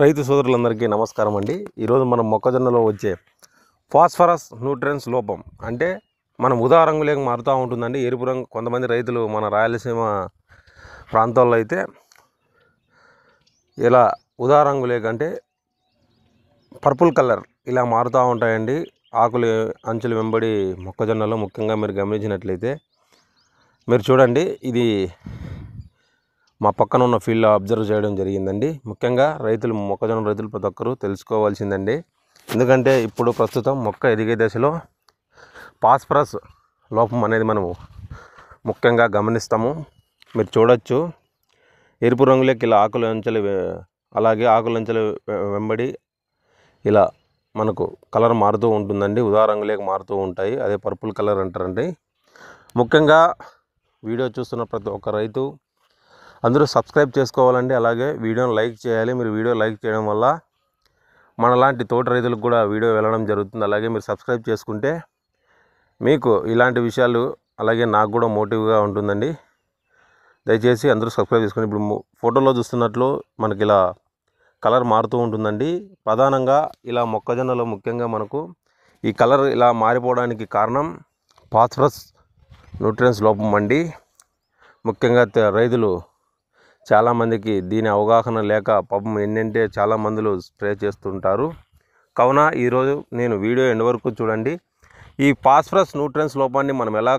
రైతు సోదరులందరికీ నమస్కారం అండి. ఈరోజు మనం మొక్కజొన్నలో వచ్చే ఫాస్ఫరస్ న్యూట్రియన్స్ లోపం అంటే మనం ఉదా రంగులేక మారుతూ ఉంటుందండి. ఎరుపు రంగు కొంతమంది రైతులు మన రాయలసీమ ప్రాంతాల్లో అయితే ఇలా ఉదా రంగులేక అంటే పర్పుల్ కలర్ ఇలా మారుతూ ఉంటాయండి. ఆకులు అంచులు వెంబడి మొక్కజొన్నలో ముఖ్యంగా మీరు గమనించినట్లయితే మీరు చూడండి, ఇది మా పక్కన ఉన్న ఫీల్డ్లో అబ్జర్వ్ చేయడం జరిగిందండి. ముఖ్యంగా మొక్కజొన్న రైతులు ప్రతి ఒక్కరూ తెలుసుకోవాల్సిందండి. ఎందుకంటే ఇప్పుడు ప్రస్తుతం మొక్క ఎదిగే దశలో ఫాస్ఫరస్ లోపం అనేది మనము ముఖ్యంగా గమనిస్తాము. మీరు చూడొచ్చు, ఎరుపు రంగులోకి ఇలా ఆకుల అంచెలు అలాగే ఆకుల అంచెలు వెంబడి ఇలా మనకు కలర్ మారుతూ ఉంటుందండి. ఉదా రంగులోకి మారుతూ ఉంటాయి. అదే పర్పుల్ కలర్ అంటారండి. ముఖ్యంగా వీడియో చూస్తున్న ప్రతి ఒక్క రైతు అందరూ సబ్స్క్రైబ్ చేసుకోవాలండి. అలాగే వీడియోని లైక్ చేయాలి. మీరు వీడియో లైక్ చేయడం వల్ల మనలాంటి తోటి రైతులకు కూడా వీడియో వెళ్ళడం జరుగుతుంది. అలాగే మీరు సబ్స్క్రైబ్ చేసుకుంటే మీకు ఇలాంటి విషయాలు అలాగే నాకు కూడా మోటివ్గా ఉంటుందండి. దయచేసి అందరూ సబ్స్క్రైబ్ చేసుకోండి. ఇప్పుడు ఫోటోలో చూస్తున్నట్లు మనకి ఇలా కలర్ మారుతూ ఉంటుందండి. ప్రధానంగా ఇలా మొక్కజొన్నలో ముఖ్యంగా మనకు ఈ కలర్ ఇలా మారిపోవడానికి కారణం ఫాస్ఫరస్ న్యూట్రియన్స్ లోపం అండి. ముఖ్యంగా రైతులు చాలామందికి దీని అవగాహన లేక పాపం ఏంటంటే చాలా మందులు స్ప్రే చేస్తుంటారు. కావున ఈరోజు నేను వీడియో ఎండ్ వరకు చూడండి. ఈ ఫాస్ఫరస్ న్యూట్రియన్స్ లోపాన్ని మనం ఎలా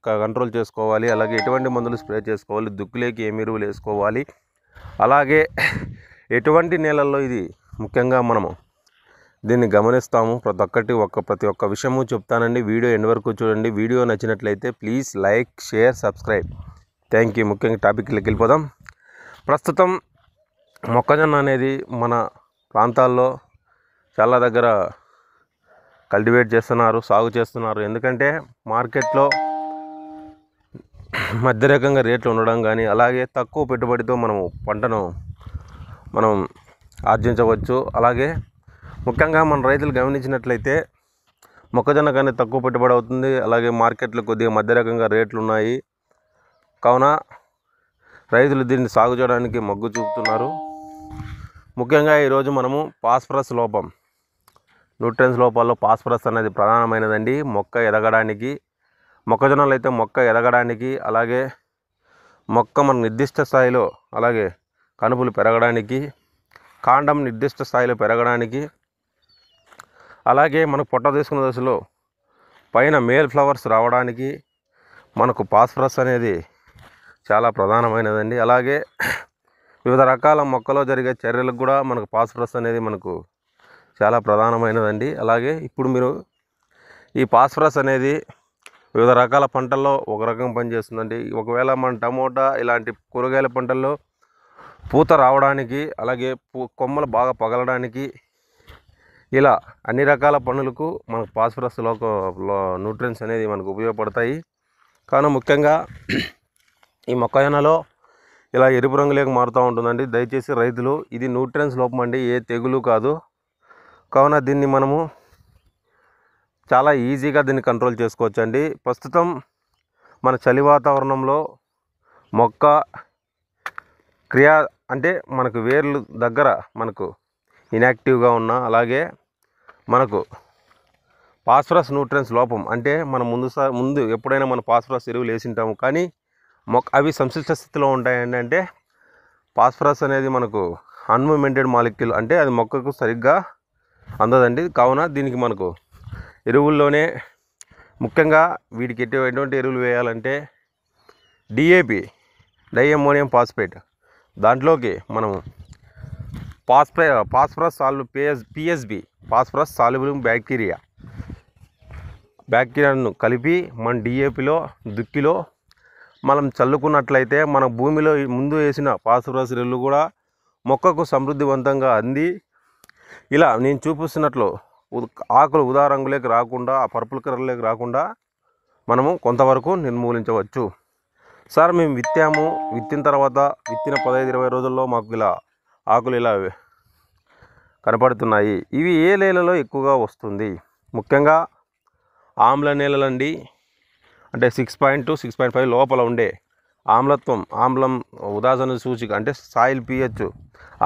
కంట్రోల్ చేసుకోవాలి, అలాగే ఎటువంటి మందులు స్ప్రే చేసుకోవాలి, దుక్కులేకి ఏమి ఎరువులు వేసుకోవాలి, అలాగే ఎటువంటి నేలల్లో ఇది ముఖ్యంగా మనము దీన్ని గమనిస్తాము. ప్రతి ఒక్క విషయము చెప్తానండి. వీడియో ఎండ్ వరకు చూడండి. వీడియో నచ్చినట్లయితే please like, share, subscribe. Thank you. ముఖ్యంగా టాపిక్లోకి వెళ్ళిపోదాం. ప్రస్తుతం మొక్కజొన్న అనేది మన ప్రాంతాల్లో చాలా దగ్గర కల్టివేట్ చేస్తున్నారు, సాగు చేస్తున్నారు. ఎందుకంటే మార్కెట్లో మధ్య రకంగా రేట్లు ఉండడం కానీ, అలాగే తక్కువ పెట్టుబడితో పంటను ఆర్జించవచ్చు. అలాగే ముఖ్యంగా మన రైతులు గమనించినట్లయితే మొక్కజొన్న కానీ తక్కువ పెట్టుబడి అవుతుంది. అలాగే మార్కెట్లో కొద్దిగా మధ్య రకంగా రేట్లు ఉన్నాయి. కావున రైతులు దీన్ని సాగు చేయడానికి మొగ్గు చూపుతున్నారు. ముఖ్యంగా ఈరోజు మనము ఫాస్ఫరస్ లోపం, న్యూట్రియన్స్ లోపాల్లో ఫాస్ఫరస్ అనేది ప్రధానమైనదండి. మొక్క ఎదగడానికి, మొక్కజొన్నలు అయితే మొక్క ఎదగడానికి, అలాగే మొక్క మన నిర్దిష్ట స్థాయిలో, అలాగే కనుపులు పెరగడానికి, కాండం నిర్దిష్ట స్థాయిలో పెరగడానికి, అలాగే మనకు పొట్ట తీసుకున్న దశలో పైన మేల్ ఫ్లవర్స్ రావడానికి మనకు ఫాస్ఫరస్ అనేది చాలా ప్రధానమైనదండి. అలాగే వివిధ రకాల మొక్కలో జరిగే చర్యలకు కూడా మనకు ఫాస్ఫరస్ అనేది మనకు చాలా ప్రధానమైనదండి. అలాగే ఇప్పుడు మీరు ఈ ఫాస్ఫరస్ అనేది వివిధ రకాల పంటల్లో ఒక రకం పనిచేస్తుందండి. ఒకవేళ మన టమోటా ఇలాంటి కూరగాయల పంటల్లో పూత రావడానికి, అలాగే కొమ్మలు బాగా పగలడానికి, ఇలా అన్ని రకాల పనులకు మనకు ఫాస్ఫరస్ న్యూట్రియన్స్ అనేది మనకు ఉపయోగపడతాయి. కావున ముఖ్యంగా ఈ మొక్కజొన్నలో ఇలా ఎరుపు రంగులోకి మారుతూ ఉంటుందండి. దయచేసి రైతులు, ఇది న్యూట్రియన్స్ లోపం అండి, ఏ తెగులు కాదు. కావున దీన్ని మనము చాలా ఈజీగా దీన్ని కంట్రోల్ చేసుకోవచ్చు అండి. ప్రస్తుతం మన చలి వాతావరణంలో మొక్క అంటే మనకు వేర్లు దగ్గర మనకు ఇన్యాక్టివ్గా ఉన్న, అలాగే మనకు ఫాస్ఫరస్ న్యూట్రియన్స్ లోపం అంటే మనం ముందు ఎప్పుడైనా మన ఫాస్ఫరస్ ఎరువులు వేసింటాము, కానీ అవి సంశ్లిష్ట స్థితిలో ఉంటాయండి. అంటే ఫాస్ఫరస్ అనేది మనకు అన్మూమెంటెడ్ మాలిక్యూల్, అంటే అది మొక్కకు సరిగ్గా అందదండి. కావున దీనికి మనకు ఎరువుల్లోనే ముఖ్యంగా వీటికి ఎటువంటి ఎరువులు వేయాలంటే డిఏపి, డైఅమోనియం ఫాస్ఫేట్, దాంట్లోకి మనము ఫాస్ఫరస్ పిఎస్బి, ఫాస్ఫరస్ సాల్యుబుల్ బ్యాక్టీరియాను కలిపి మన డిఏపిలో దుక్కిలో మనం చల్లుకున్నట్లయితే మన భూమిలో ముందు వేసిన ఫాస్ఫరస్ ఎరువులు కూడా మొక్కకు సమృద్ధివంతంగా అంది ఇలా నేను చూపిస్తున్నట్లు ఆకులు ఉదా రంగులోకి రాకుండా, ఆ పర్పుల్ కలర్లోకి రాకుండా మనము కొంతవరకు నిర్మూలించవచ్చు. సార్ మేము విత్తిన తర్వాత విత్తిన 15-20 రోజుల్లో మాకు ఇలా ఆకులు ఇలా కనపడుతున్నాయి. ఇవి ఏ నేలలో ఎక్కువగా వస్తుంది? ముఖ్యంగా ఆమ్ల నేలలండి. అంటే 6.2, 6.5 లోపల ఉండే ఆమ్లం ఉదాసన సూచిక అంటే సాయిల్ pH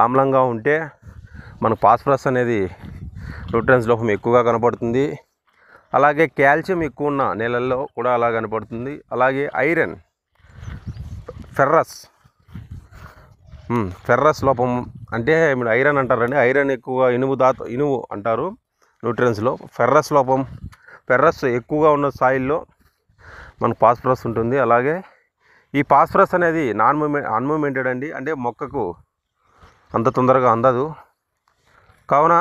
ఆమ్లంగా ఉంటే మనకు ఫాస్ఫరస్ అనేది న్యూట్రియన్స్ లోపం ఎక్కువగా కనపడుతుంది. అలాగే కాల్షియం ఎక్కువ ఉన్న నేలల్లో కూడా అలా కనపడుతుంది. అలాగే ఐరన్, ఫెర్రస్ లోపం అంటే మీరు ఐరన్ అంటారండి. ఐరన్ ఎక్కువగా ఇనుము అంటారు న్యూట్రియన్స్లో. ఫెర్రస్ ఎక్కువగా ఉన్న సాయిల్లో మనకు ఫాస్ఫరస్ ఉంటుంది. అలాగే ఈ ఫాస్ఫరస్ అనేది అన్మూమెంటెడ్ అండి, అంటే మొక్కకు అంత తొందరగా అందదు. కావున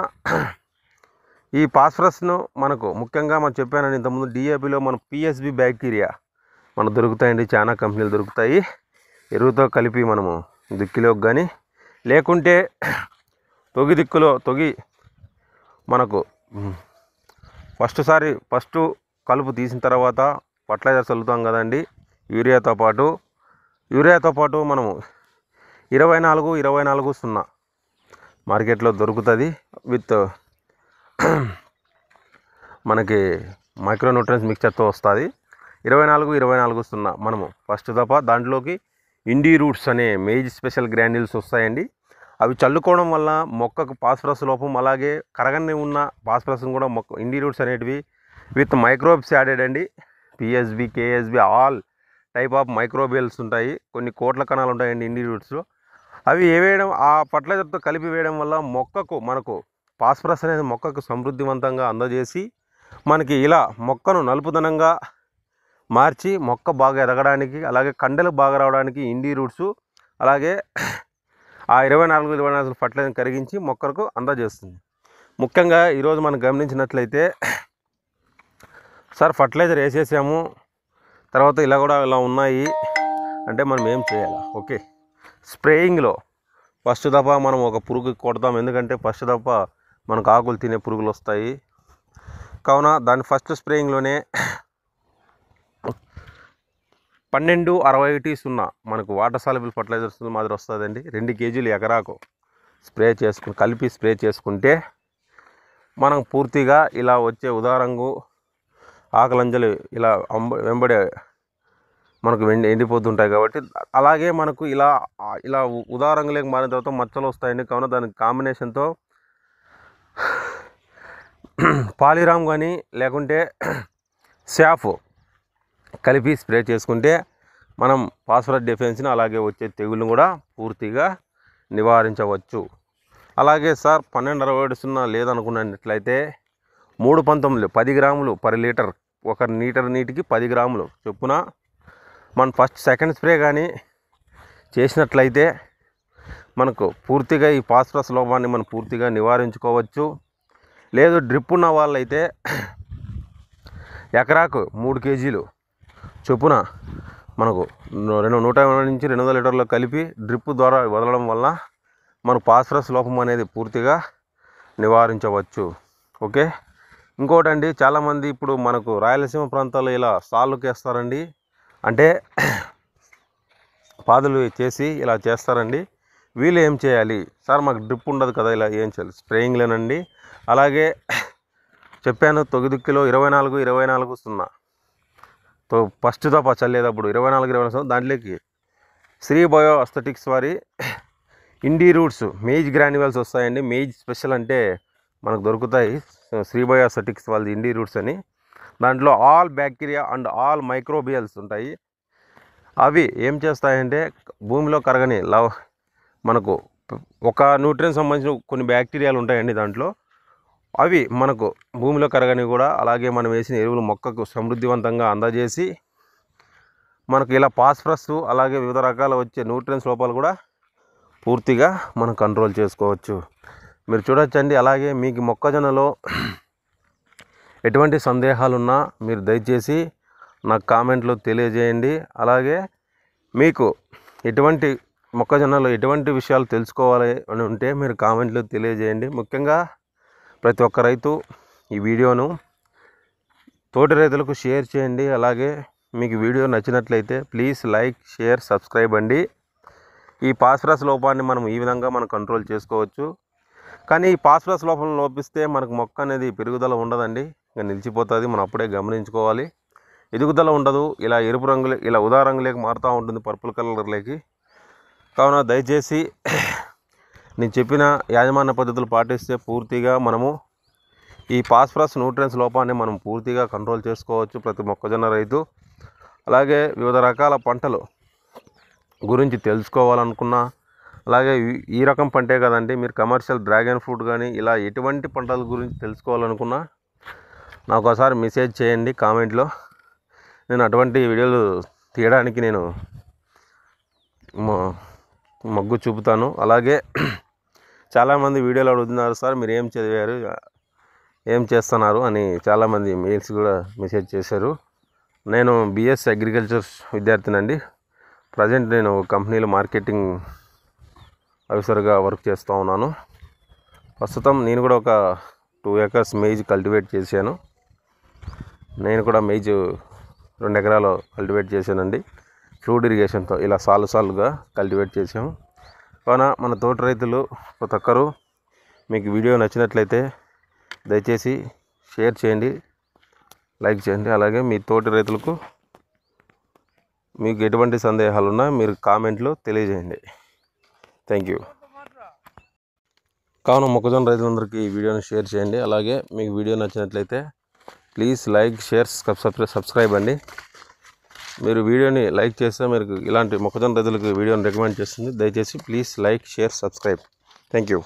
ఈ ఫాస్ఫరస్ను మనకు ముఖ్యంగా మనం చెప్పానండి ఇంతకుముందు, డిఏపిలో మన పిఎస్బి బ్యాక్టీరియా మనకు దొరుకుతాయండి. చాలా కంపెనీలు దొరుకుతాయి. ఎరువుతో కలిపి మనము దిక్కులోకి కానీ, లేకుంటే తొగి మనకు ఫస్ట్ కలుపు తీసిన తర్వాత ఫర్టిలైజర్ చల్లుతాం కదండి. యూరియాతో పాటు మనము 24-24-0 మార్కెట్లో దొరుకుతుంది. విత్ మనకి మైక్రోన్యూట్రియన్స్ మిక్చర్తో వస్తుంది. 24-24-0 మనము ఫస్ట్ దఫా దాంట్లోకి ఇండి రూట్స్ అనే మేజ్ స్పెషల్ గ్రాన్యూల్స్ వస్తాయండి. అవి చల్లుకోవడం వల్ల మొక్కకు ఫాస్ఫరస్ లోపం, అలాగే కరగని ఉన్న ఫాస్ఫరస్ కూడా ఇండి రూట్స్ అనేటివి విత్ మైక్రోబ్స్ యాడెడ్ అండి. PSB, KSB all type of microbials ఉంటాయి. కొన్ని కోట్ల కణాలు ఉంటాయండి ఇండి రూట్స్లో. అవి వేయడం, ఆ ఫర్టిలైజర్తో కలిపి వేయడం వల్ల మనకు ఫాస్ఫరస్ అనేది మొక్కకు సమృద్ధివంతంగా అందజేసి మనకి ఇలా మొక్కను నలుపుదనంగా మార్చి మొక్క బాగా ఎదగడానికి, అలాగే కండలు బాగా రావడానికి ఇండి రూట్స్, అలాగే ఆ 24-24 ఫర్టిలైజర్ కరిగించి మొక్కలకు అందజేస్తుంది. ముఖ్యంగా ఈరోజు మనం గమనించినట్లయితే, సార్ ఫర్టిలైజర్ వేసేసాము, తర్వాత ఇలా ఉన్నాయి అంటే మనం ఏం చేయాలి? ఓకే, స్ప్రేయింగ్లో ఫస్ట్ దఫా మనం ఒక పురుగు కొడతాం. ఎందుకంటే ఫస్ట్ దఫా మనకు ఆకులు తినే పురుగులు వస్తాయి. కావున దాని ఫస్ట్ స్ప్రేయింగ్లోనే 12-61 మనకు వాటర్ సాల్యుబుల్ ఫర్టిలైజర్స్ మాదిరి వస్తుందండి. 2 kg ఎకరాకు కలిపి స్ప్రే చేసుకుంటే మనం పూర్తిగా ఇలా వచ్చే ఉదారంగు ఆకలంజలు ఇలా వెంబడే మనకు ఎండిపోతుంటాయి. కాబట్టి అలాగే మనకు ఇలా ఉదారంగులేక మారిన తర్వాత మచ్చలు వస్తాయండి. కావున దానికి కాంబినేషన్తో పాలిరామ్ కానీ లేకుంటే శాఫ్ కలిపి స్ప్రే చేసుకుంటే మనం ఫాస్ఫరస్ డెఫిషియన్సీని, అలాగే వచ్చే తెగుళ్ళను కూడా పూర్తిగా నివారించవచ్చు. అలాగే సార్ 12-60-0 లేదనుకున్నట్లయితే 3-19 10 గ్రాములు పర్ లీటర్, 1 లీటర్ నీటికి 10 గ్రాములు చొప్పున మనం సెకండ్ స్ప్రే కానీ చేసినట్లయితే మనకు పూర్తిగా ఈ ఫాస్ఫరస్ లోపాన్ని మనం పూర్తిగా నివారించుకోవచ్చు. లేదు డ్రిప్ ఉన్న వాళ్ళైతే ఎకరాకు 3 kg చొప్పున మనకు 150 నుంచి 200 లీటర్లు కలిపి డ్రిప్ ద్వారా వదలడం వల్ల మనకు ఫాస్ఫరస్ లోపం అనేది పూర్తిగా నివారించవచ్చు. ఓకే, ఇంకోటండి, చాలామంది ఇప్పుడు మనకు రాయలసీమ ప్రాంతాల్లో ఇలా సాళ్ళుకి వేస్తారండి, అంటే పాదులు చేసి ఇలా చేస్తారండి. వీళ్ళు ఏం చేయాలి? సార్ మాకు డ్రిప్ ఉండదు కదా, ఇలా ఏం చేయాలి? స్ప్రేయింగ్లేనండి. అలాగే చెప్పాను, తొగిదిక్కులో 24-24-0 ఫస్ట్ దఫా చల్లేటప్పుడు 24-24 దాంట్లోకి శ్రీ బయో అస్థెటిక్స్ వారి ఇండి రూట్స్ మేజ్ గ్రాన్యువల్స్ వస్తాయండి. మేజ్ స్పెషల్ అంటే మనకు దొరుకుతాయి. శ్రీ బయో అస్థెటిక్స్ వాళ్ళది ఇండి రూట్స్ అని. దాంట్లో all bacteria and all microbials ఉంటాయి. అవి ఏం చేస్తాయంటే భూమిలో కరగని మనకు ఒక న్యూట్రియన్ సంబంధించిన కొన్ని బ్యాక్టీరియాలు ఉంటాయండి దాంట్లో. అవి మనకు భూమిలో కరగని కూడా, అలాగే మనం వేసిన ఎరువులు మొక్కకు సమృద్ధివంతంగా అందజేసి మనకు ఇలా ఫాస్ఫరస్, అలాగే వివిధ రకాల వచ్చే న్యూట్రియన్స్ లోపాలు కూడా పూర్తిగా మనం కంట్రోల్ చేసుకోవచ్చు. మీరు చూడొచ్చండి. అలాగే మీకు మొక్కజొన్నలో ఎటువంటి సందేహాలున్నా మీరు దయచేసి నాకు కామెంట్లో తెలియజేయండి. అలాగే మీకు మొక్కజొన్నలో ఎటువంటి విషయాలు తెలుసుకోవాలి అని ఉంటే మీరు కామెంట్లో తెలియజేయండి. ముఖ్యంగా ప్రతి ఒక్క రైతు ఈ వీడియోను తోటి రైతులకు షేర్ చేయండి. అలాగే మీకు వీడియో నచ్చినట్లయితే ప్లీజ్ లైక్, షేర్, సబ్స్క్రైబ్ అండి. ఈ ఫాస్ఫరస్ లోపాన్ని మనం ఈ విధంగా మనం కంట్రోల్ చేసుకోవచ్చు. కానీ ఈ ఫాస్ఫరస్ లోపం లోపిస్తే మనకు మొక్క అనేది పెరుగుదల ఉండదండి, ఇంకా నిలిచిపోతుంది. మనం అప్పుడే గమనించుకోవాలి. ఎదుగుదల ఉండదు. ఇలా ఎరుపు రంగులే, ఇలా ఉదా రంగులోకి మారుతూ ఉంటుంది, పర్పుల్ కలర్లోకి. కావున దయచేసి నేను చెప్పిన యాజమాన్య పద్ధతులు పాటిస్తే పూర్తిగా మనము ఈ ఫాస్ఫరస్ న్యూట్రియన్స్ లోపాన్ని మనం పూర్తిగా కంట్రోల్ చేసుకోవచ్చు ప్రతి మొక్కజొన్న రైతు. అలాగే వివిధ రకాల పంటలు గురించి తెలుసుకోవాలనుకున్నా, అలాగే ఈ రకం పంటే కదండి, మీరు కమర్షియల్ డ్రాగన్ ఫ్రూట్ కానీ ఇలా ఎటువంటి పంటల గురించి తెలుసుకోవాలనుకున్నా నాకు ఒకసారి మెసేజ్ చేయండి కామెంట్లో. నేను అటువంటి వీడియోలు తీయడానికి నేను మొగ్గు చూపుతాను. అలాగే చాలామంది వీడియోలు అడుగుతున్నారు, సార్ మీరు ఏం చదివారు, ఏం చేస్తున్నారు అని చాలామంది మెయిల్స్ కూడా మెసేజ్ చేశారు. నేను బిఎస్సి అగ్రికల్చర్ విద్యార్థినండి. ప్రజెంట్ నేను కంపెనీలో మార్కెటింగ్ ఆఫీసర్గా వర్క్ చేస్తూ ఉన్నాను. ప్రస్తుతం నేను కూడా ఒక 2 acres మేజ్ కల్టివేట్ చేశాను. నేను కూడా మేజ్ 2 ఎకరాలు కల్టివేట్ చేశానండి. ఫ్లూడ్ ఇరిగేషన్తో ఇలా సాలుగా కల్టివేట్ చేసాము. కావున మన తోటి రైతులు ప్రతి ఒక్కరూ మీకు వీడియో నచ్చినట్లయితే దయచేసి షేర్ చేయండి, లైక్ చేయండి. అలాగే మీ తోటి రైతులకు మీకు ఎటువంటి సందేహాలున్నా మీరు కామెంట్లో తెలియజేయండి. Thank you. కావున మొక్కజొన్న రైతులందరికీ ఈ వీడియోని షేర్ చేయండి. అలాగే మీకు వీడియో నచ్చినట్లయితే ప్లీజ్ లైక్, షేర్, సబ్స్క్రైబ్ అండి. మీరు వీడియోని లైక్ చేస్తే మీరు ఇలాంటి మొక్కజొన్న రైతులకు వీడియోని రికమెండ్ చేస్తుంది. దయచేసి please like, share, subscribe. Thank you.